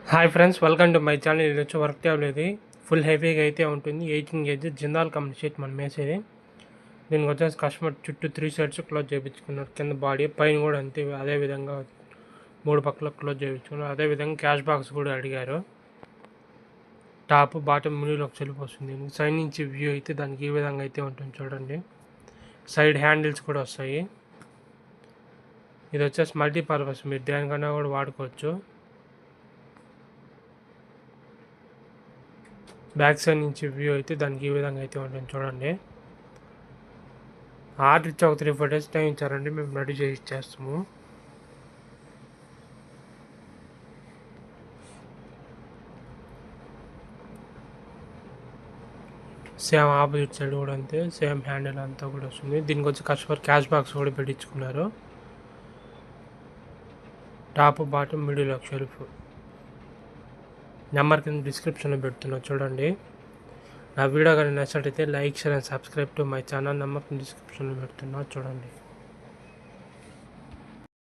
Hi friends, welcome to my channel. ఇది వచ్చి work tab ఇది ఫుల్ హెవీగా అయితే ఉంటుంది. 18 కేజీ జిందాల్ కంపెనీ షీట్ మనం వేసేది. దీనికి వచ్చేసి కస్టమర్ చుట్టూ 3 సైడ్స్ క్లోజ్ చేయించుకున్నారు. కింద బాడీ పైన కూడా అంతే, అదే విధంగా 3 పక్కల క్లోజ్ చేయించుకున్నారు. అదేవిధంగా క్యాష్ బాక్స్ కూడా అడిగారు. టాప్ బాటమ్ మిడిల్లోకి సెల్ఫ్ వస్తుంది. సైడ్ నుంచి వ్యూ అయితే దానికి ఈ విధంగా అయితే ఉంటుంది చూడండి. సైడ్ హ్యాండిల్స్ కూడా వస్తాయి. ఇది వచ్చేసి మల్టీపర్పస్, మీరు దేనికన్నా కూడా వాడుకోవచ్చు. బ్యాక్ సైడ్ నుంచి వ్యూ అయితే దానికి ఈ విధంగా అయితే ఉంటుంది చూడండి. ఆర్డర్ ఇచ్చి ఒక 3-4 డేస్ టైం ఇచ్చారండి, మేము రెడీ చేసి ఇచ్చేస్తాము. సేమ్ ఆపోజిట్ సైడ్ కూడా అంతే, సేమ్ హ్యాండిల్ అంతా కూడా వస్తుంది. దీనికి వచ్చి కస్టమర్ క్యాష్ బాక్స్ కూడా పెట్టించుకున్నారు. టాప్ బాటమ్ మిడిల్ ఒక షెల్ఫ్. నెంబర్ కింద డిస్క్రిప్షన్లో పెడుతున్నా చూడండి. నా వీడియో కానీ నచ్చినట్టయితే like, share and subscribe to my channel. Number కింద డిస్క్రిప్షన్లో పెడుతున్నా చూడండి.